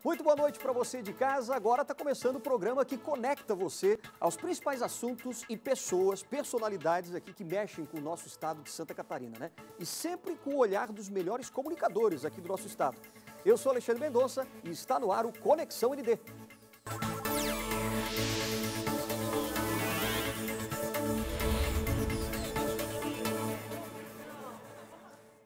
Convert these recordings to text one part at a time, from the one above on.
Muito boa noite para você de casa. Agora está começando o programa que conecta você aos principais assuntos e pessoas, personalidades aqui que mexem com o nosso estado de Santa Catarina, né? E sempre com o olhar dos melhores comunicadores aqui do nosso estado. Eu sou Alexandre Mendonça e está no ar o Conexão ND.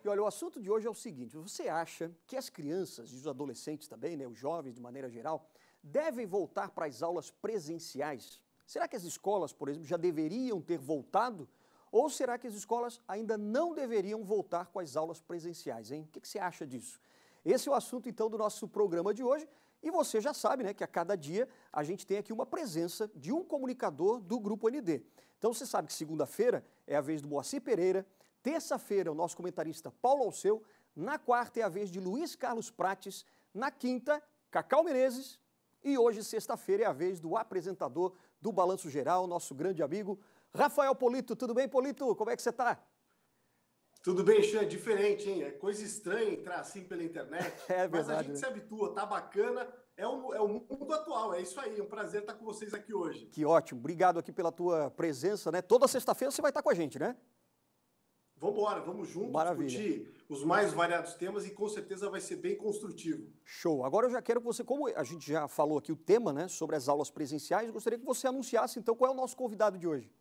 E olha, o assunto de hoje é o seguinte: você acha que as crianças e os adolescentes também, né, os jovens de maneira geral, devem voltar para as aulas presenciais? Será que as escolas, por exemplo, já deveriam ter voltado? Ou será que as escolas ainda não deveriam voltar com as aulas presenciais, hein? O que você acha disso? Esse é o assunto, então, do nosso programa de hoje. E você já sabe, né, que a cada dia a gente tem aqui uma presença de um comunicador do Grupo ND. Então você sabe que segunda-feira é a vez do Moacir Pereira, terça-feira é o nosso comentarista Paulo Alceu, na quarta é a vez de Luiz Carlos Prates, na quinta, Cacau Menezes e hoje, sexta-feira, é a vez do apresentador do Balanço Geral, nosso grande amigo Rafael Polito. Tudo bem, Polito? Como é que você está? Tudo bem, Xan, diferente, hein? É coisa estranha entrar assim pela internet, É verdade, mas a gente, né? se habitua, tá bacana, é o mundo atual, é isso aí, é um prazer estar com vocês aqui hoje. Que ótimo, obrigado aqui pela tua presença, né? Toda sexta-feira você vai estar com a gente, né? Vamos embora, vamos juntos. Maravilha. Discutir os mais variados temas e com certeza vai ser bem construtivo. Show. Agora eu já quero que você, como a gente já falou aqui o tema, né, sobre as aulas presenciais, gostaria que você anunciasse então qual é o nosso convidado de hoje.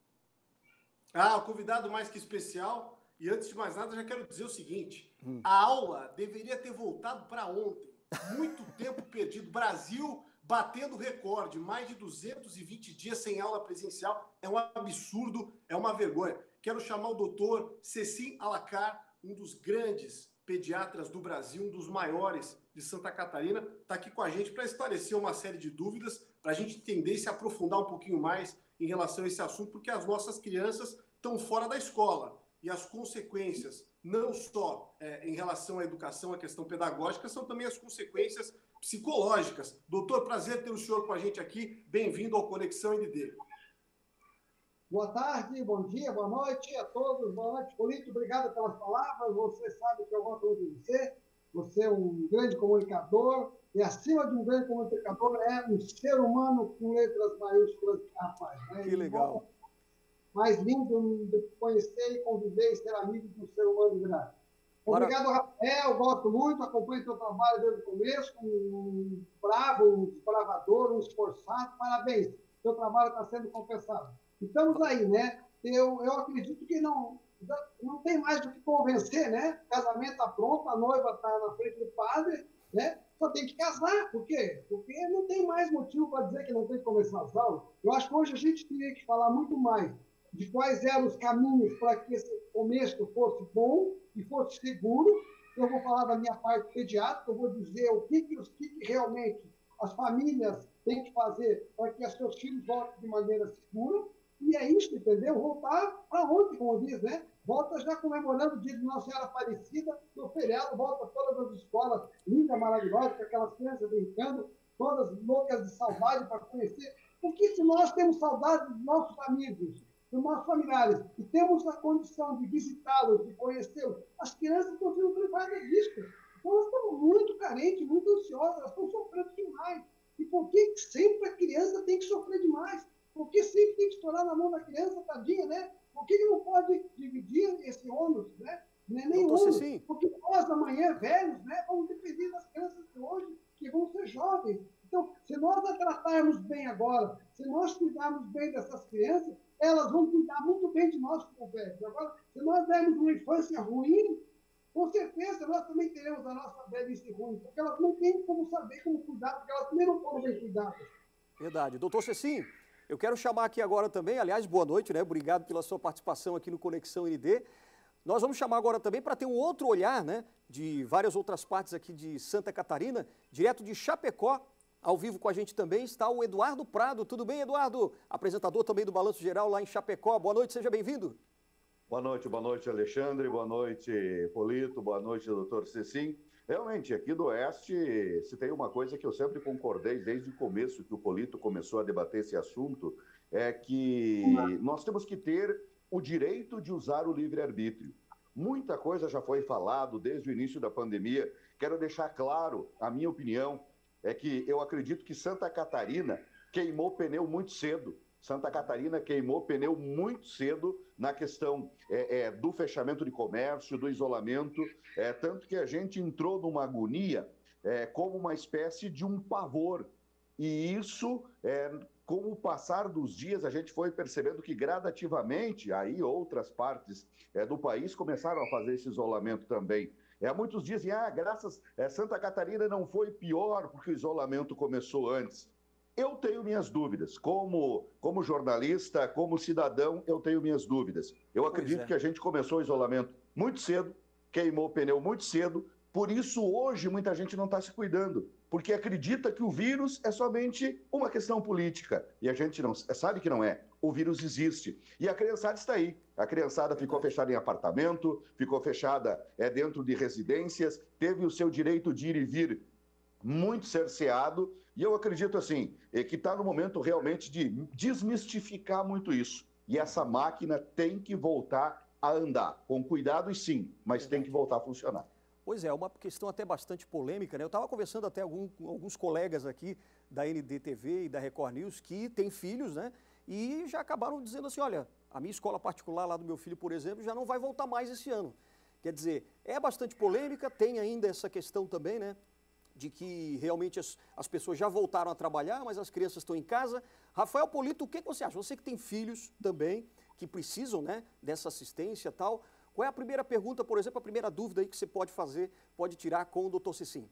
O convidado mais que especial, e antes de mais nada já quero dizer o seguinte, a aula deveria ter voltado para ontem, muito tempo perdido, Brasil batendo recorde, mais de 220 dias sem aula presencial, é um absurdo, é uma vergonha. Quero chamar o doutor Cecim Alacar, um dos grandes pediatras do Brasil, um dos maiores de Santa Catarina, está aqui com a gente para esclarecer uma série de dúvidas, para a gente entender e se aprofundar um pouquinho mais em relação a esse assunto, porque as nossas crianças estão fora da escola e as consequências, não só em relação à educação, à questão pedagógica, são também as consequências psicológicas. Doutor, prazer ter o senhor com a gente aqui. Bem-vindo ao Conexão ND. Boa tarde, bom dia, boa noite a todos. Boa noite, Polito. Obrigado pelas palavras. Você sabe que eu gosto muito de você. Você é um grande comunicador. E acima de um grande comunicador é um ser humano com letras maiúsculas, rapaz. Né? Que legal. Mais lindo de conhecer e conviver e ser amigo de um ser humano grande. Obrigado, Rafael. Gosto muito, acompanho o seu trabalho desde o começo. Um bravo, um desbravador, um esforçado. Parabéns. Seu trabalho está sendo compensado. Estamos aí, né? Eu acredito que não tem mais do que convencer, né? O casamento está pronto, a noiva está na frente do padre, né? Só tem que casar. Por quê? Porque não tem mais motivo para dizer que não tem que começar as aulas. Eu acho que hoje a gente teria que falar muito mais de quais eram os caminhos para que esse começo fosse bom e fosse seguro. Eu vou falar da minha parte pediátrica, eu vou dizer o que realmente as famílias têm que fazer para que os seus filhos voltem de maneira segura. E é isso, entendeu? Voltar para onde, como diz, né? Volta já comemorando o dia de Nossa Senhora Aparecida, no feriado, volta todas as escolas lindas, maravilhosas, com aquelas crianças brincando, todas loucas de saudade para conhecer. Porque se nós temos saudade dos nossos amigos, dos nossos familiares, e temos a condição de visitá-los, de conhecê-los, as crianças estão sendo privadas disso. Então, elas estão muito carentes, muito ansiosas, elas estão sofrendo demais. E por que sempre a criança tem que sofrer demais? Por que sempre tem que estourar na mão da criança, tadinha, né? Por que não pode dividir esse ônus, né? Não é nem ônus, porque nós amanhã, velhos, né, vamos depender das crianças de hoje, que vão ser jovens. Então, se nós a tratarmos bem agora, se nós cuidarmos bem dessas crianças, elas vão cuidar muito bem de nós como velhos. Agora, se nós dermos uma infância ruim, com certeza nós também teremos a nossa velhice ruim, porque elas não têm como saber como cuidar, porque elas também não foram bem cuidadas. Verdade. Doutor Cecim, eu quero chamar aqui agora também, aliás, boa noite, né? Obrigado pela sua participação aqui no Conexão ND. Nós vamos chamar agora também para ter um outro olhar, né? De várias outras partes aqui de Santa Catarina, direto de Chapecó, ao vivo com a gente também está o Eduardo Prado. Tudo bem, Eduardo? Apresentador também do Balanço Geral lá em Chapecó. Boa noite, seja bem-vindo. Boa noite, Alexandre. Boa noite, Polito. Boa noite, doutor Cecim. Realmente, aqui do Oeste, se tem uma coisa que eu sempre concordei desde o começo que o Polito começou a debater esse assunto, é que nós temos que ter o direito de usar o livre-arbítrio. Muita coisa já foi falado desde o início da pandemia. Quero deixar claro a minha opinião. é que eu acredito que Santa Catarina queimou pneu muito cedo. Santa Catarina queimou pneu muito cedo na questão do fechamento de comércio, do isolamento, tanto que a gente entrou numa agonia como uma espécie de um pavor. E isso, com o passar dos dias, a gente foi percebendo que gradativamente, aí outras partes do país começaram a fazer esse isolamento também. Muitos dizem, Santa Catarina não foi pior porque o isolamento começou antes. Eu tenho minhas dúvidas. Como jornalista, como cidadão, eu tenho minhas dúvidas. Eu acredito que a gente começou o isolamento muito cedo, queimou o pneu muito cedo, por isso hoje muita gente não está se cuidando, porque acredita que o vírus é somente uma questão política. E a gente não sabe que não é. O vírus existe. E a criançada está aí. A criançada ficou fechada em apartamento, ficou fechada dentro de residências, teve o seu direito de ir e vir muito cerceado. E eu acredito assim, que está no momento realmente de desmistificar muito isso. E essa máquina tem que voltar a andar, com cuidado sim, mas tem que voltar a funcionar. Pois é uma questão até bastante polêmica, né? Eu estava conversando até com alguns colegas aqui da NDTV e da Record News que têm filhos, né? E já acabaram dizendo assim, olha, a minha escola particular lá do meu filho, por exemplo, já não vai voltar mais esse ano. Quer dizer, é bastante polêmica, tem ainda essa questão também, né? De que realmente as pessoas já voltaram a trabalhar, mas as crianças estão em casa. Rafael Polito, o que você acha? Você que tem filhos também, que precisam, né, dessa assistência e tal. Qual é a primeira pergunta, por exemplo, a primeira dúvida aí que você pode fazer, pode tirar com o Dr. Cecim?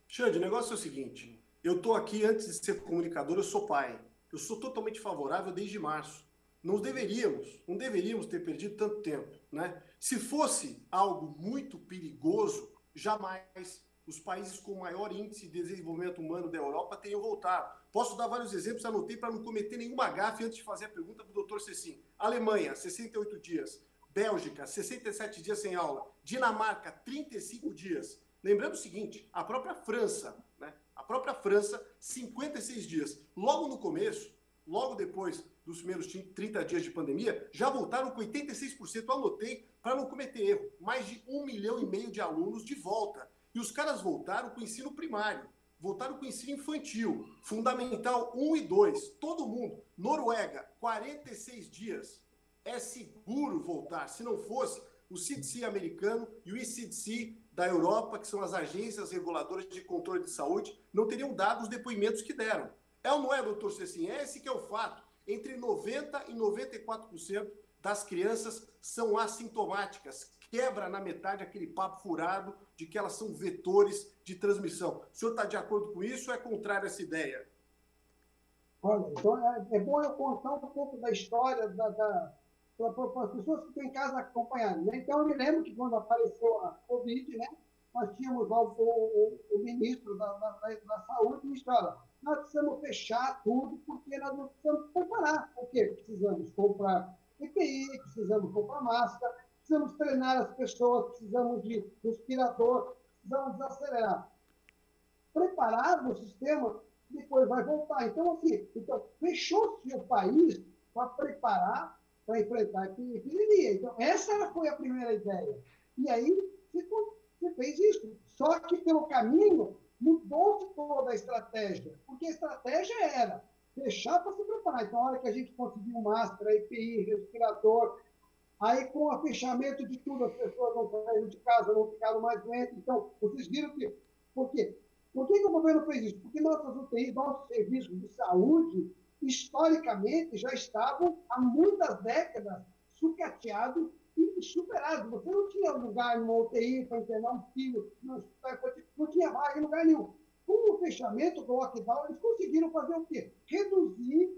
Xande, o negócio é o seguinte, eu estou aqui, antes de ser comunicador, eu sou pai. Eu sou totalmente favorável desde março. Não deveríamos ter perdido tanto tempo, né? Se fosse algo muito perigoso, jamais os países com maior índice de desenvolvimento humano da Europa teriam voltado. Posso dar vários exemplos, anotei para não cometer nenhuma gafe antes de fazer a pergunta para o Dr. Cecim. Alemanha, 68 dias. Bélgica, 67 dias sem aula. Dinamarca, 35 dias. Lembrando o seguinte, a própria França, né? A própria França, 56 dias. Logo no começo, logo depois dos primeiros 30 dias de pandemia, já voltaram com 86%. Eu anotei para não cometer erro. Mais de 1,5 milhão de alunos de volta. E os caras voltaram com o ensino primário, voltaram com o ensino infantil, fundamental 1 e 2, todo mundo. Noruega, 46 dias. É seguro voltar. Se não fosse o CDC americano e o ECDC da Europa, que são as agências reguladoras de controle de saúde, não teriam dado os depoimentos que deram. É ou não é, doutor Cecim? Esse que é o fato. Entre 90% e 94% das crianças são assintomáticas. Quebra na metade aquele papo furado de que elas são vetores de transmissão. O senhor está de acordo com isso ou é contrário a essa ideia? Olha, então é bom eu contar um pouco da história para as pessoas que estão em casa acompanhando, né? Então, eu me lembro que quando apareceu a Covid, né, nós tínhamos o ministro da Saúde e disse, olha, nós precisamos fechar tudo porque nós não precisamos preparar. Por quê? Precisamos comprar EPI, precisamos comprar máscara, precisamos treinar as pessoas, precisamos de respirador, precisamos desacelerar. Preparar o sistema, depois vai voltar. Então, assim, fechou-se o país para preparar, para enfrentar a epidemia. Então, essa foi a primeira ideia. E aí, você fez isso. Só que, pelo caminho, mudou-se toda a estratégia. Porque a estratégia era fechar para se preparar. Então, a hora que a gente conseguiu máscara, EPI, respirador, aí, com o fechamento de tudo, as pessoas não saíram de casa, não ficaram mais doentes. Então, vocês viram que... Por quê? Por que o governo fez isso? Porque nossas UTIs, nossos serviços de saúde, historicamente, já estavam há muitas décadas sucateados e superados. Você não tinha lugar numa UTI para internar um filho, não tinha vaga em lugar nenhum. Com o fechamento do lockdown, eles conseguiram fazer o quê? Reduzir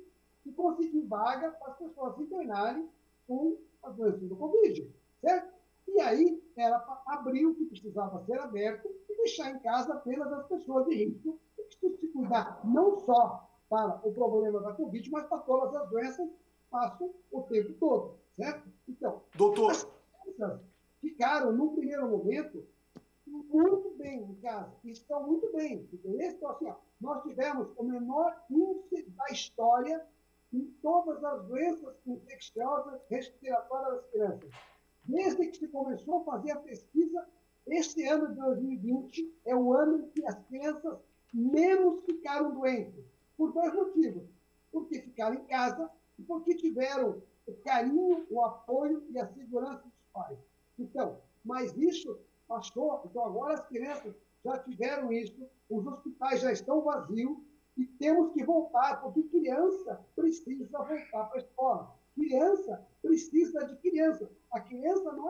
e conseguir vaga para as pessoas se internarem com a doença do Covid, certo? E aí, ela abriu o que precisava ser aberto e deixar em casa apenas as pessoas de risco que precisam se cuidar, não só para o problema da Covid, mas para todas as doenças que passam o tempo todo, certo? Então, doutor, as crianças ficaram, no primeiro momento, muito bem em casa, estão muito bem. Então, assim, ó, nós tivemos o menor índice da história em todas as doenças infecciosas respiratórias das crianças. Desde que se começou a fazer a pesquisa, este ano de 2020 é o ano em que as crianças menos ficaram doentes. Por dois motivos. Porque ficaram em casa e porque tiveram o carinho, o apoio e a segurança dos pais. Então, mas isso passou. Então, agora as crianças já tiveram isso, os hospitais já estão vazios e temos que voltar, porque criança precisa voltar para a escola. Criança precisa de criança. A criança não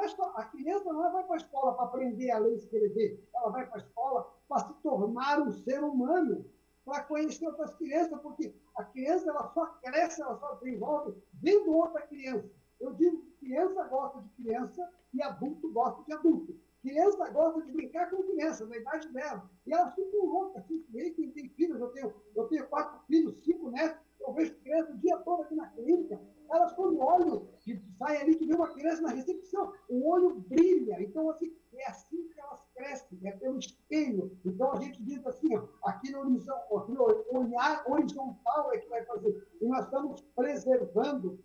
vai para a escola para aprender a ler e escrever. Ela vai para a escola para se tornar um ser humano, para conhecer outras crianças, porque a criança ela só cresce, ela só desenvolve vendo outra criança. Eu digo que criança gosta de criança e adulto gosta de adulto. Criança gosta de brincar com criança, na idade dela. E elas ficam loucas. Quem tem filhos, eu tenho 4 filhos, 5 netos, eu vejo criança o dia todo aqui na clínica. Elas, quando olham, saem ali, que vê uma criança na recepção, o olho brilha. Então, assim, é assim que elas crescem, é pelo espelho. Então, a gente diz assim, ó, aqui no olhar horizontal é que vai fazer. E nós estamos preservando,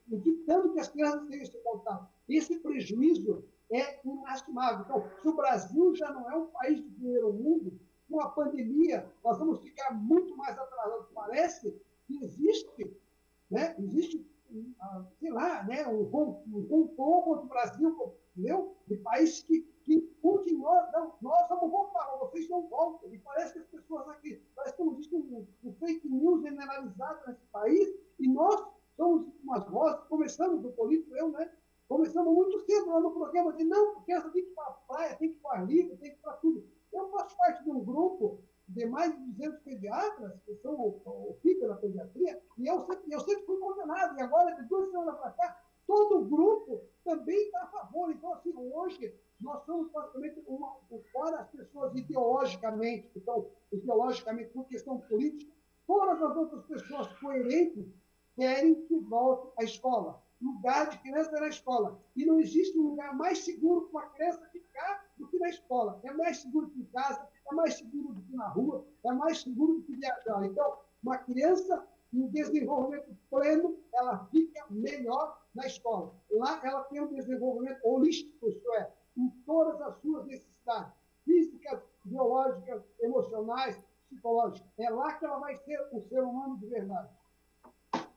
evitando que as crianças tenham esse contato. Esse prejuízo é inastimável. Então, se o Brasil já não é um país de primeiro mundo, com a pandemia, nós vamos ficar muito mais atrasados. Parece que existe, sei lá, um complô contra o Brasil, entendeu? De países que continuam, nós vamos voltar, mas vocês não voltam. E parece que as pessoas aqui, parece que existe um fake news generalizado nesse país, e nós somos umas vozes, começamos do político, começamos muito cedo lá no programa, de não, porque essa tem que ir para a praia, tem que ir para a livre, tem que ir para tudo. Eu faço parte de um grupo de mais de 200 pediatras, que são o FIPE da pediatria, e eu sempre fui condenado, e agora, de 2 semanas para cá, todo o grupo também está a favor. Então, assim, hoje, nós somos praticamente fora as pessoas ideologicamente, por questão política, todas as outras pessoas coerentes querem que volte à escola. Lugar de criança é na escola. E não existe um lugar mais seguro para uma criança ficar do que na escola. É mais seguro que em casa, é mais seguro do que na rua, é mais seguro do que viajar. Então, uma criança em desenvolvimento pleno, ela fica melhor na escola. Lá ela tem um desenvolvimento holístico, isto é, em todas as suas necessidades, físicas, biológicas, emocionais, psicológicas. É lá que ela vai ser um ser humano de verdade.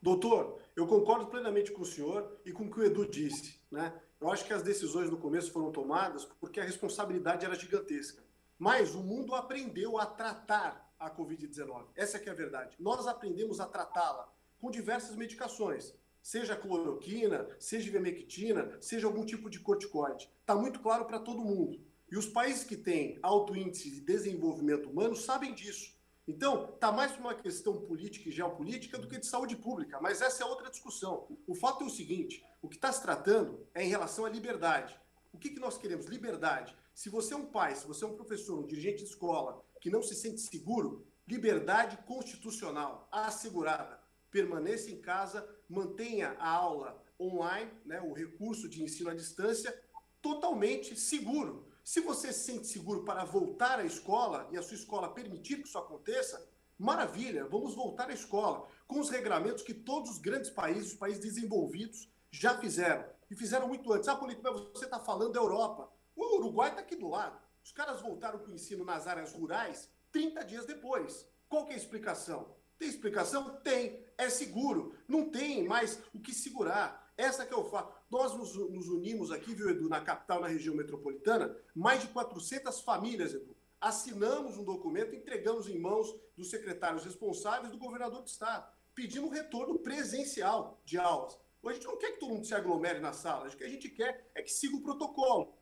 Doutor, eu concordo plenamente com o senhor e com o que o Edu disse, né? Eu acho que as decisões no começo foram tomadas porque a responsabilidade era gigantesca. Mas o mundo aprendeu a tratar a Covid-19. Essa que é a verdade. Nós aprendemos a tratá-la com diversas medicações, seja cloroquina, seja ivermectina, seja algum tipo de corticoide. Está muito claro para todo mundo. E os países que têm alto índice de desenvolvimento humano sabem disso. Então, está mais para uma questão política e geopolítica do que de saúde pública, mas essa é outra discussão. O fato é o seguinte, o que está se tratando é em relação à liberdade. O que nós queremos? Liberdade. Se você é um pai, se você é um professor, um dirigente de escola que não se sente seguro, liberdade constitucional assegurada. Permaneça em casa, mantenha a aula online, né, o recurso de ensino à distância, totalmente seguro. Se você se sente seguro para voltar à escola e a sua escola permitir que isso aconteça, maravilha, vamos voltar à escola, com os regramentos que todos os grandes países, os países desenvolvidos, já fizeram. E fizeram muito antes. Político, mas você está falando da Europa. O Uruguai está aqui do lado. Os caras voltaram com o ensino nas áreas rurais 30 dias depois. Qual que é a explicação? Tem explicação? Tem. É seguro. Não tem mais o que segurar. Essa que é o fato. Nós nos unimos aqui, viu, Edu, na capital, na região metropolitana, mais de 400 famílias, Edu. Assinamos um documento, entregamos em mãos dos secretários responsáveis do governador do estado, pedindo um retorno presencial de aulas. Hoje a gente não quer que todo mundo se aglomere na sala, o que a gente quer é que siga o protocolo.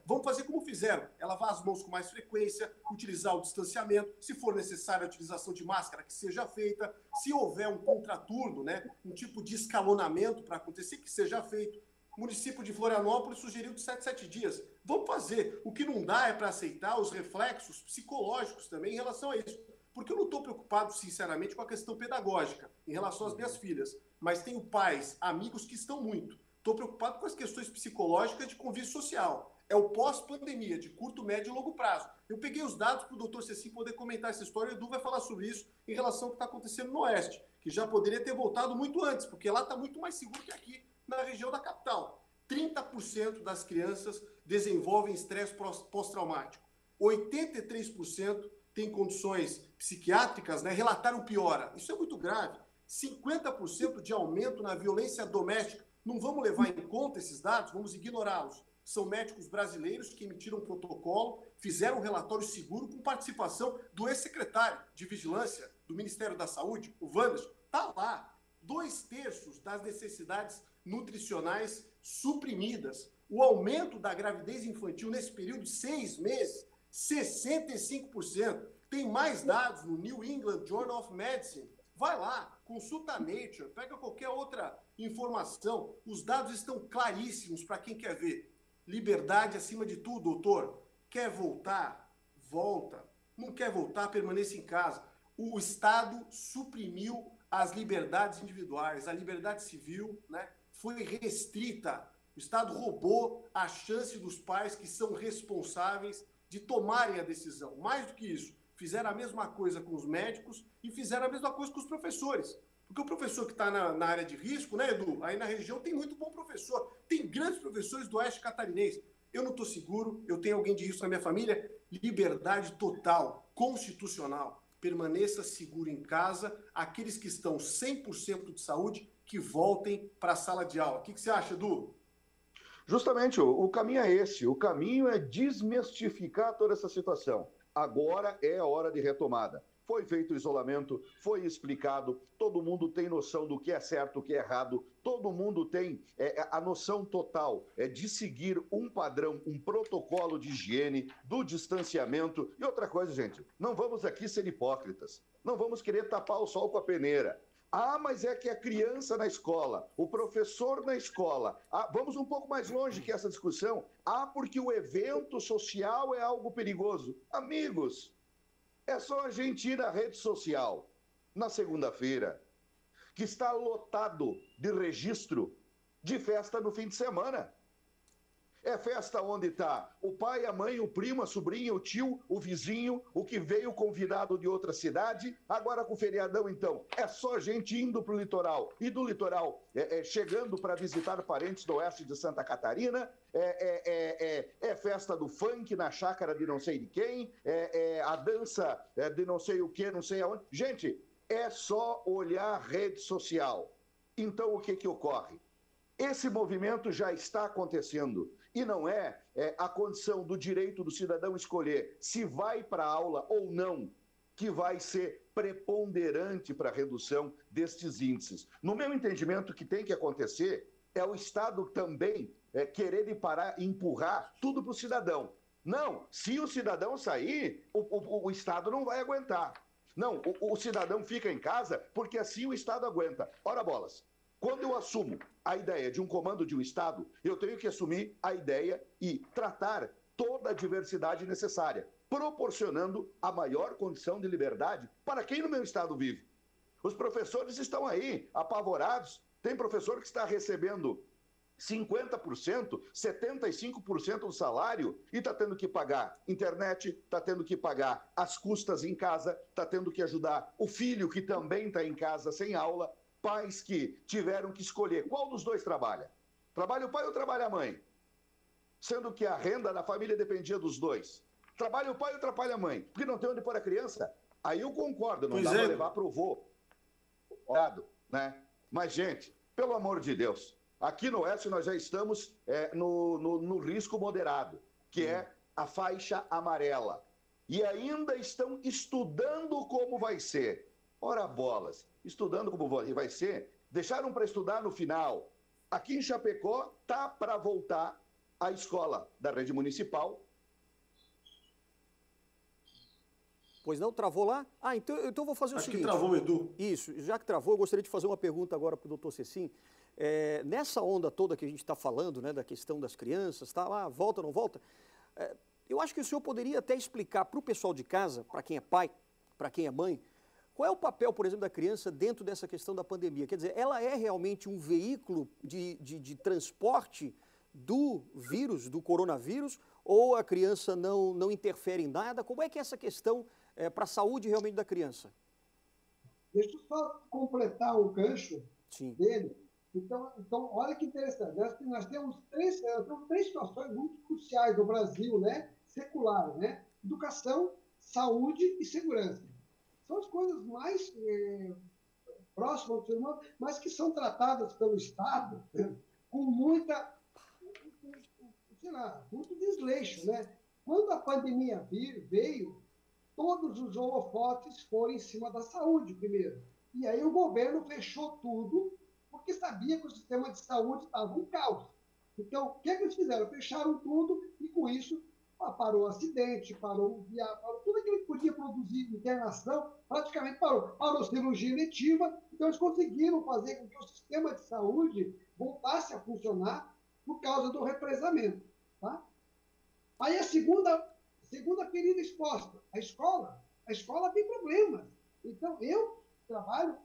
Vamos fazer como fizeram, é lavar as mãos com mais frequência, utilizar o distanciamento, se for necessário a utilização de máscara, que seja feita, se houver um contraturno, né, um tipo de escalonamento para acontecer, que seja feito. O município de Florianópolis sugeriu de 7 dias. Vamos fazer. O que não dá é para aceitar os reflexos psicológicos também em relação a isso. Porque eu não estou preocupado, sinceramente, com a questão pedagógica em relação às minhas filhas, mas tenho pais, amigos que estão muito. Estou preocupado com as questões psicológicas de convívio social. É o pós-pandemia, de curto, médio e longo prazo. Eu peguei os dados para o doutor Cecim poder comentar essa história, e o Edu vai falar sobre isso em relação ao que está acontecendo no Oeste, que já poderia ter voltado muito antes, porque lá está muito mais seguro que aqui, na região da capital. 30% das crianças desenvolvem estresse pós-traumático. 83% têm condições psiquiátricas, né, relataram piora. Isso é muito grave. 50% de aumento na violência doméstica. Não vamos levar em conta esses dados, vamos ignorá-los. São médicos brasileiros que emitiram um protocolo, fizeram um relatório seguro com participação do ex-secretário de Vigilância do Ministério da Saúde, o Wanderson. Está lá. 2/3 das necessidades nutricionais suprimidas. O aumento da gravidez infantil nesse período de 6 meses, 65%. Tem mais dados no New England Journal of Medicine. Vai lá, consulta a Nature, pega qualquer outra informação. Os dados estão claríssimos para quem quer ver. Liberdade acima de tudo, doutor. Quer voltar? Volta. Não quer voltar? Permaneça em casa. O Estado suprimiu as liberdades individuais. A liberdade civil, né, foi restrita. O Estado roubou a chance dos pais que são responsáveis de tomarem a decisão. Mais do que isso, fizeram a mesma coisa com os médicos e fizeram a mesma coisa com os professores. Porque o professor que está na área de risco, né, Edu? Aí na região tem muito bom professor. Tem grandes professores do Oeste Catarinense. Eu não estou seguro, eu tenho alguém de risco na minha família. Liberdade total, constitucional. Permaneça seguro em casa. Aqueles que estão 100% de saúde, que voltem para a sala de aula. O que você acha, Edu? Justamente, o caminho é esse. O caminho é desmistificar toda essa situação. Agora é a hora de retomada. Foi feito o isolamento, foi explicado, todo mundo tem noção do que é certo, o que é errado, todo mundo tem a noção total de seguir um padrão, um protocolo de higiene, do distanciamento. E outra coisa, gente, não vamos aqui ser hipócritas, não vamos querer tapar o sol com a peneira. Ah, mas é que a criança na escola, o professor na escola. Ah, vamos um pouco mais longe que essa discussão. Ah, porque o evento social é algo perigoso. Amigos, é só a gente ir na rede social, na segunda-feira, que está lotado de registro de festa no fim de semana. É festa onde está o pai, a mãe, o primo, a sobrinha, o tio, o vizinho, o que veio convidado de outra cidade. Agora com o feriadão, então, é só gente indo para o litoral. E do litoral, chegando para visitar parentes do oeste de Santa Catarina. É festa do funk na chácara de não sei de quem. A dança de não sei o que, não sei aonde. Gente, é só olhar a rede social. Então, o que ocorre? Esse movimento já está acontecendo e não é a condição do direito do cidadão escolher se vai para a aula ou não que vai ser preponderante para a redução destes índices. No meu entendimento, o que tem que acontecer é o Estado também querer empurrar tudo para o cidadão. Não, se o cidadão sair, o Estado não vai aguentar. Não, o cidadão fica em casa porque assim o Estado aguenta. Ora bolas. Quando eu assumo a ideia de um comando de um Estado, eu tenho que assumir a ideia e tratar toda a diversidade necessária, proporcionando a maior condição de liberdade para quem no meu Estado vive. Os professores estão aí, apavorados. Tem professor que está recebendo 50%, 75% do salário e está tendo que pagar internet, está tendo que pagar as custas em casa, está tendo que ajudar o filho que também está em casa sem aula. Pais que tiveram que escolher qual dos dois trabalha. Trabalha o pai ou trabalha a mãe? Sendo que a renda da família dependia dos dois. Trabalha o pai ou trabalha a mãe? Porque não tem onde pôr a criança. Aí eu concordo, não dá para levar para o vô. Né? Mas, gente, pelo amor de Deus, aqui no Oeste nós já estamos no risco moderado, que é a faixa amarela. E ainda estão estudando como vai ser. Ora bolas. Estudando como vai ser, deixaram para estudar no final. Aqui em Chapecó, tá para voltar a escola da rede municipal. Pois não, travou lá? Ah, então eu vou fazer o seguinte. Acho que travou, Edu. Isso, já que travou, eu gostaria de fazer uma pergunta agora para o doutor Cecim. Nessa onda toda que a gente está falando, né, da questão das crianças, tá lá, volta ou não volta, eu acho que o senhor poderia até explicar para o pessoal de casa, para quem é pai, para quem é mãe, qual é o papel, por exemplo, da criança dentro dessa questão da pandemia? Quer dizer, ela é realmente um veículo de transporte do vírus, do coronavírus, ou a criança não interfere em nada? Como é que é essa questão para a saúde realmente da criança? Deixa eu só completar o gancho dele. Então, olha que interessante. Nós temos três situações muito cruciais no Brasil, né? Secular, né? Educação, saúde e segurança. São as coisas mais próximas do ser humano, mas que são tratadas pelo Estado com muita, sei lá, muito desleixo, né? Quando a pandemia veio, todos os holofotes foram em cima da saúde primeiro. E aí o governo fechou tudo, porque sabia que o sistema de saúde estava um caos. Então, o que é que eles fizeram? Fecharam tudo e, com isso, parou o acidente, parou tudo aquilo que podia produzir internação, praticamente parou. Parou cirurgia eletiva, então eles conseguiram fazer com que o sistema de saúde voltasse a funcionar por causa do represamento. Tá? Aí a segunda ferida exposta, a escola. A escola tem problemas. Então, eu trabalho,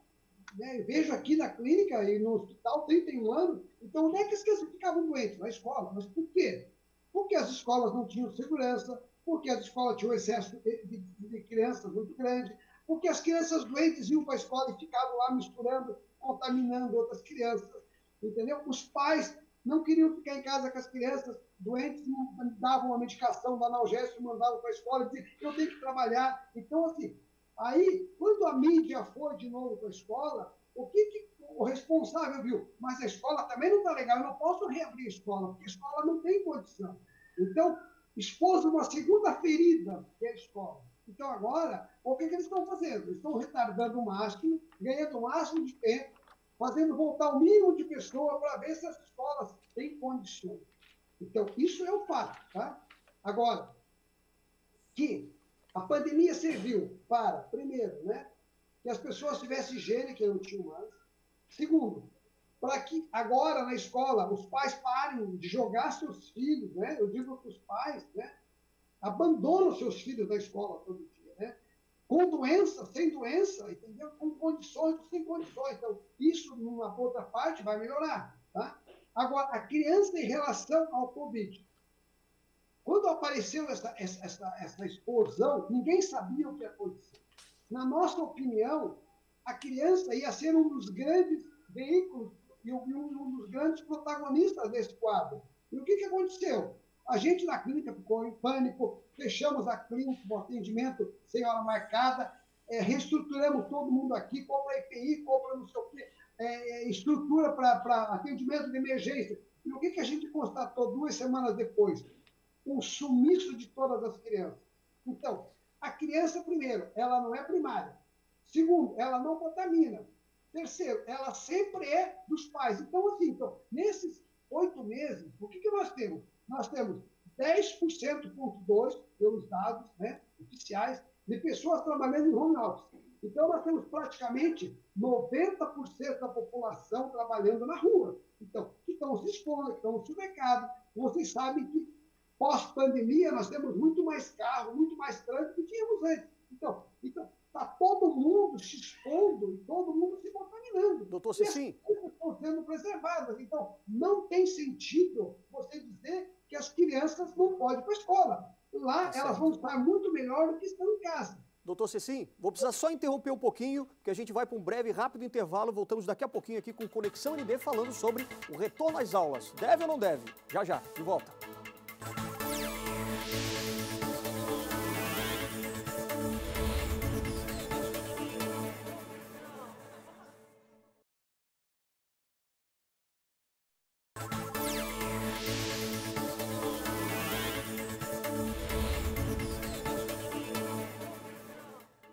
né, eu vejo aqui na clínica e no hospital 31 anos, então onde é que as crianças ficavam doentes? Na escola. Mas por quê? Porque as escolas não tinham segurança, porque as escolas tinham um excesso de crianças muito grande, porque as crianças doentes iam para a escola e ficavam lá misturando, contaminando outras crianças, entendeu? Os pais não queriam ficar em casa com as crianças doentes, não davam uma medicação do analgésico, mandavam para a escola e diziam, eu tenho que trabalhar. Então, assim, aí, quando a mídia foi de novo para a escola, o responsável viu? Mas a escola também não está legal, eu não posso reabrir a escola, porque a escola não tem condição. Então, expôs uma segunda ferida, que é a escola. Então, agora, o que eles estão fazendo? Eles estão retardando o máximo, ganhando o máximo de tempo, fazendo voltar o mínimo de pessoas para ver se as escolas têm condições. Então, isso é o fato. Tá? Agora, que a pandemia serviu para, primeiro, né, que as pessoas tivessem higiene, que não tinham mais. Segundo, para que agora na escola os pais parem de jogar seus filhos, né? Eu digo que os pais, né, abandonam seus filhos na escola todo dia, né? Com doença, sem doença, entendeu? Com condições, sem condições. Então, isso, numa outra parte, vai melhorar. Tá? Agora, a criança em relação ao Covid. Quando apareceu essa explosão, ninguém sabia o que ia acontecer. Na nossa opinião, a criança ia ser um dos grandes veículos e um dos grandes protagonistas desse quadro. E o que aconteceu? A gente na clínica ficou em pânico, fechamos a clínica com atendimento sem hora marcada, reestruturamos todo mundo aqui, compra EPI, compra não sei o quê, estrutura para atendimento de emergência. E o que a gente constatou 2 semanas depois? O sumiço de todas as crianças. Então, a criança, primeiro, ela não é primária. Segundo, ela não contamina. Terceiro, ela sempre é dos pais. Então, assim, nesses 8 meses, o que nós temos? Nós temos 10,2% pelos dados, né, oficiais, de pessoas trabalhando em home office. Então, nós temos praticamente 90% da população trabalhando na rua. Então, que estão se expondo, que estão no supermercado. Vocês sabem que, pós-pandemia, nós temos muito mais carro, muito mais trânsito do que tínhamos antes. Então está todo mundo se expondo e todo mundo se contaminando. Doutor Cecim. E as coisas estão sendo preservadas. Então, não tem sentido você dizer que as crianças não podem ir para a escola. Lá, elas vão estar muito melhor do que estão em casa. Doutor Cecim, vou precisar só interromper um pouquinho, porque a gente vai para um breve e rápido intervalo. Voltamos daqui a pouquinho aqui com Conexão ND, falando sobre o retorno às aulas. Deve ou não deve? Já, de volta.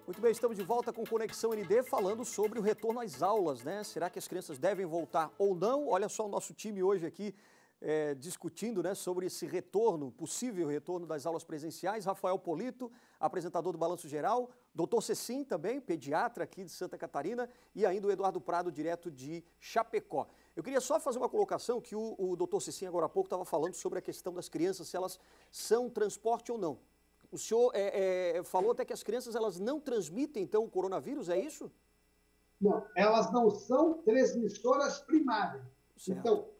Muito bem, estamos de volta com Conexão ND, falando sobre o retorno às aulas, né? Será que as crianças devem voltar ou não? Olha só o nosso time hoje aqui discutindo, né, sobre esse retorno, possível retorno das aulas presenciais. Rafael Polito, apresentador do Balanço Geral, doutor Cecim também, pediatra aqui de Santa Catarina, e ainda o Eduardo Prado, direto de Chapecó. Eu queria só fazer uma colocação que o doutor Cecim agora há pouco estava falando sobre a questão das crianças, se elas são transporte ou não. O senhor falou até que as crianças elas não transmitem, então, o coronavírus, é isso? Não, elas não são transmissoras primárias. Certo.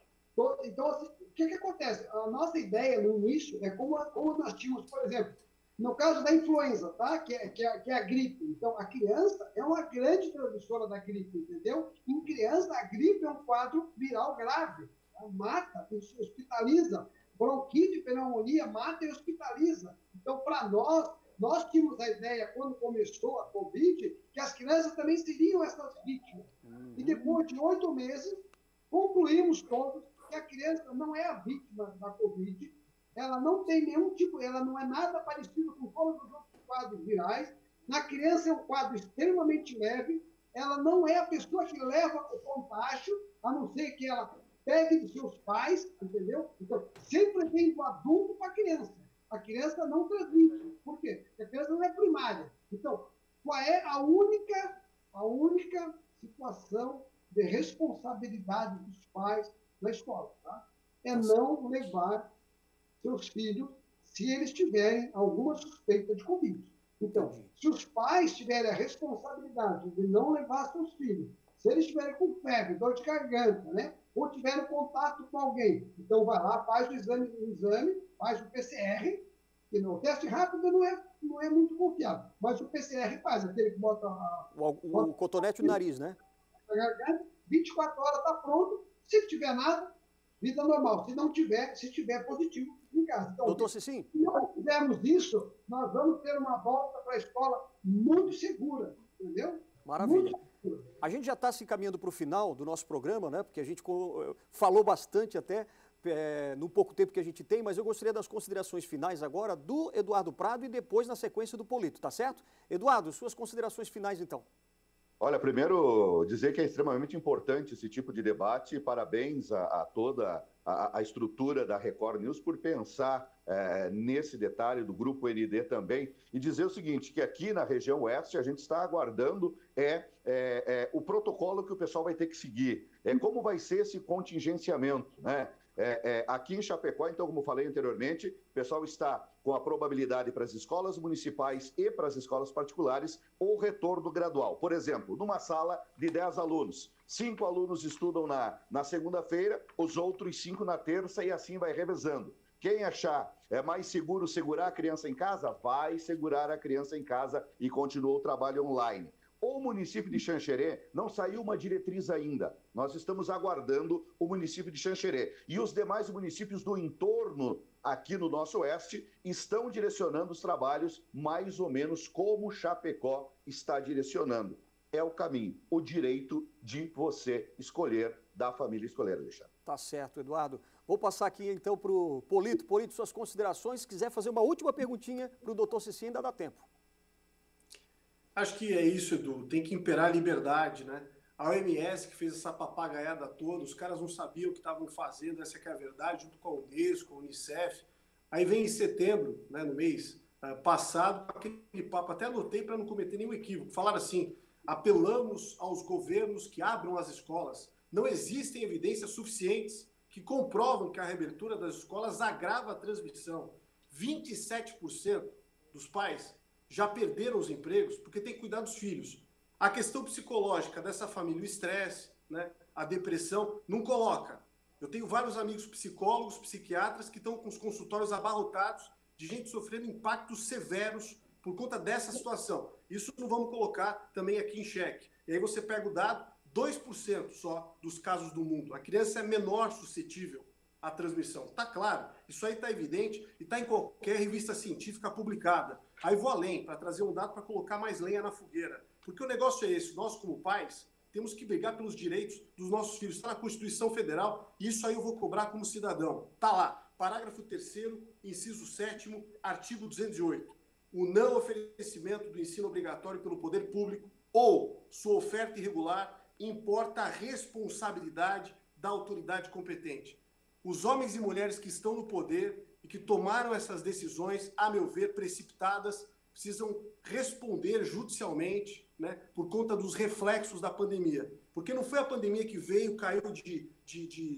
Então assim, o que acontece? A nossa ideia no início é como nós tínhamos, por exemplo, no caso da influenza, tá? que é a gripe. Então, a criança é uma grande transmissora da gripe, entendeu? Em criança, a gripe é um quadro viral grave. Tá? Mata, hospitaliza. Bronquite, pneumonia, mata e hospitaliza. Então, para nós, nós tínhamos a ideia, quando começou a Covid, que as crianças também seriam essas vítimas. E depois de 8 meses, concluímos todos que a criança não é a vítima da Covid, ela não tem nenhum tipo, ela não é nada parecido com todos os outros quadros virais. Na criança é um quadro extremamente leve, ela não é a pessoa que leva o contágio, a não ser que ela pegue de seus pais, entendeu? Então, sempre vem do adulto para a criança. A criança não transmite. Por quê? Porque a criança não é primária. Então, qual é a única situação de responsabilidade dos pais na escola? Tá? É não levar seus filhos se eles tiverem alguma suspeita de Covid. Então, se os pais tiverem a responsabilidade de não levar seus filhos, se eles estiverem com febre, dor de garganta, né? Ou tiverem contato com alguém, então vai lá, faz o exame, faz o PCR, que o teste rápido não é muito confiável, mas o PCR faz, aquele que bota o cotonete no nariz, né? A garganta, 24 horas está pronto, se tiver nada, vida normal. Se não tiver, se tiver positivo, em casa. Então, doutor Cecim, se nós fizermos isso, nós vamos ter uma volta para a escola muito segura, entendeu? Maravilha. A gente já está se encaminhando para o final do nosso programa, né? Porque a gente falou bastante até no pouco tempo que a gente tem, mas eu gostaria das considerações finais agora do Eduardo Prado e depois na sequência do Polito, tá certo? Eduardo, suas considerações finais então. Olha, primeiro dizer que é extremamente importante esse tipo de debate. Parabéns a toda a estrutura da Record News por pensar nesse detalhe do Grupo ND também. E dizer o seguinte, que aqui na região oeste a gente está aguardando o protocolo que o pessoal vai ter que seguir. Como vai ser esse contingenciamento, né? Aqui em Chapecó, então, como falei anteriormente, o pessoal está com a probabilidade para as escolas municipais e para as escolas particulares ou retorno gradual. Por exemplo, numa sala de 10 alunos, 5 alunos estudam na segunda-feira, os outros 5 na terça e assim vai revezando. Quem achar mais seguro segurar a criança em casa, vai segurar a criança em casa e continua o trabalho online. O município de Xanxerê não saiu uma diretriz ainda. Nós estamos aguardando o município de Xanxerê. E os demais municípios do entorno, aqui no nosso oeste, estão direcionando os trabalhos mais ou menos como Chapecó está direcionando. É o caminho, o direito de você escolher, da família escolher, Alexandre. Tá certo, Eduardo. Vou passar aqui então para o Polito. Polito, suas considerações. Se quiser fazer uma última perguntinha para o doutor Cecim, ainda dá tempo. Acho que é isso, Edu. Tem que imperar a liberdade, né? A OMS que fez essa papagaiada toda, os caras não sabiam o que estavam fazendo, essa que é a verdade, junto com a Unesco, a Unicef. Aí vem em setembro, né, no mês passado, aquele papo, até anotei para não cometer nenhum equívoco. Falaram assim, apelamos aos governos que abram as escolas. Não existem evidências suficientes que comprovam que a reabertura das escolas agrava a transmissão. 27% dos pais já perderam os empregos porque tem que cuidar dos filhos. A questão psicológica dessa família, o estresse, né, a depressão, não coloca. Eu tenho vários amigos psicólogos, psiquiatras que estão com os consultórios abarrotados de gente sofrendo impactos severos por conta dessa situação. Isso não vamos colocar também aqui em xeque. E aí você pega o dado, 2% só dos casos do mundo. A criança é menor suscetível à transmissão. Está claro, isso aí está evidente e está em qualquer revista científica publicada. Aí vou além, para trazer um dado para colocar mais lenha na fogueira. Porque o negócio é esse, nós como pais temos que brigar pelos direitos dos nossos filhos. Está na Constituição Federal e isso aí eu vou cobrar como cidadão. Está lá, parágrafo 3º, inciso 7º, artigo 208. O não oferecimento do ensino obrigatório pelo poder público ou sua oferta irregular importa a responsabilidade da autoridade competente. Os homens e mulheres que estão no poder e que tomaram essas decisões, a meu ver, precipitadas, precisam responder judicialmente, né, por conta dos reflexos da pandemia. Porque não foi a pandemia que veio, caiu de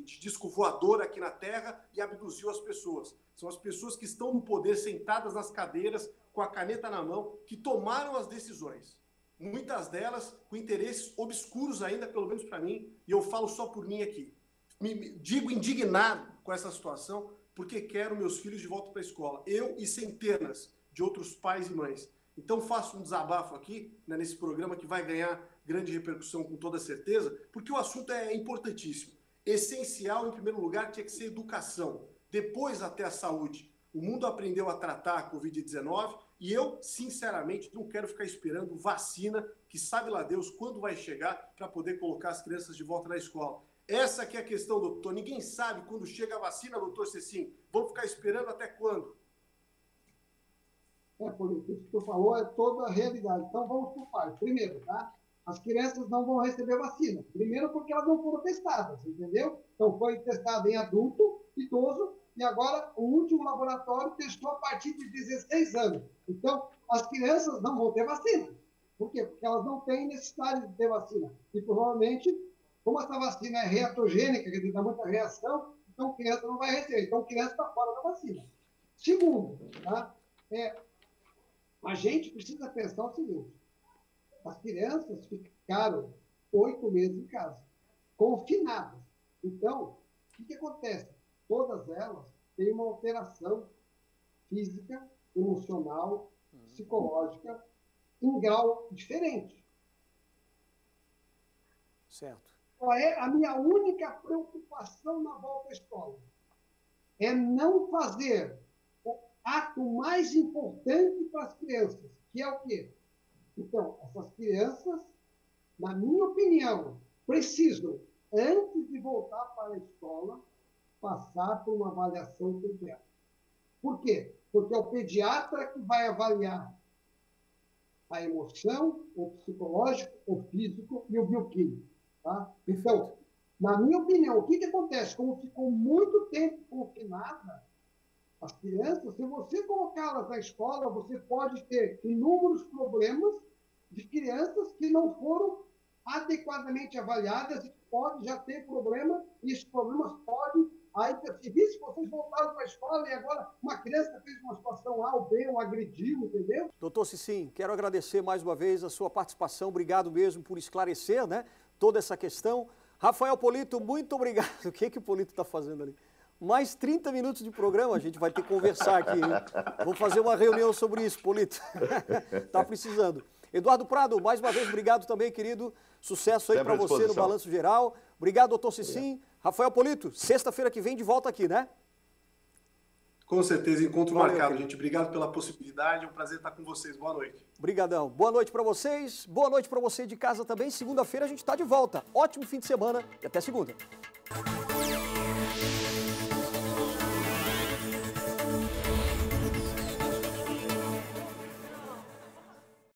disco voador aqui na Terra e abduziu as pessoas. São as pessoas que estão no poder, sentadas nas cadeiras, com a caneta na mão, que tomaram as decisões. Muitas delas com interesses obscuros ainda, pelo menos para mim, e eu falo só por mim aqui. Me digo indignado com essa situação, porque quero meus filhos de volta para a escola. Eu e centenas de outros pais e mães. Então faço um desabafo aqui, né, nesse programa que vai ganhar grande repercussão com toda certeza, porque o assunto é importantíssimo. Essencial, em primeiro lugar, tinha que ser educação. Depois até a saúde. O mundo aprendeu a tratar a Covid-19 E eu, sinceramente, não quero ficar esperando vacina, que sabe lá Deus quando vai chegar, para poder colocar as crianças de volta na escola. Essa que é a questão, doutor. Ninguém sabe quando chega a vacina, doutor Cecim. Vamos ficar esperando até quando? Político, isso que tu falou é toda a realidade. Então, vamos por partes. Primeiro, tá? As crianças não vão receber vacina. Primeiro, porque elas não foram testadas, entendeu? Então, foi testado em adulto, idoso, e agora o último laboratório testou a partir de 16 anos. Então, as crianças não vão ter vacina. Por quê? Porque elas não têm necessidade de ter vacina. E, provavelmente, como essa vacina é reatogênica, quer dizer, dá muita reação, então, criança não vai receber. Então, criança está fora da vacina. Segundo, tá? A gente precisa pensar o seguinte: as crianças ficaram 8 meses em casa, confinadas. Então, o que acontece? Todas elas têm uma alteração física, emocional, psicológica, em grau diferente. Certo. Qual é a minha única preocupação na volta à escola? É não fazer o ato mais importante para as crianças, que é o quê? Então, essas crianças, na minha opinião, precisam, antes de voltar para a escola, passar por uma avaliação pediátrica. Por quê? Porque é o pediatra que vai avaliar a emoção, o psicológico, o físico e o bioquímico. Tá? Então, na minha opinião, o que acontece? Como ficou muito tempo confinada, as crianças, se você colocá-las na escola, você pode ter inúmeros problemas de crianças que não foram adequadamente avaliadas e podem já ter problema, e esses problemas podem aí perceber se vocês voltaram para a escola e agora uma criança fez uma situação A ou B, ou agrediu, entendeu? Doutor Cecim, quero agradecer mais uma vez a sua participação, obrigado mesmo por esclarecer, né, toda essa questão. Rafael Polito, muito obrigado. O que o Polito está fazendo ali? Mais 30 minutos de programa, a gente vai ter que conversar aqui, hein? Vamos fazer uma reunião sobre isso, Polito. Tá precisando. Eduardo Prado, mais uma vez, obrigado também, querido. Sucesso aí para você no Balanço Geral. Obrigado, doutor Cecim. Rafael Polito, sexta-feira que vem de volta aqui, né? Com certeza, encontro marcado, gente. Obrigado pela possibilidade, é um prazer estar com vocês. Boa noite. Obrigadão. Boa noite para vocês, boa noite para você de casa também. Segunda-feira a gente está de volta. Ótimo fim de semana e até segunda.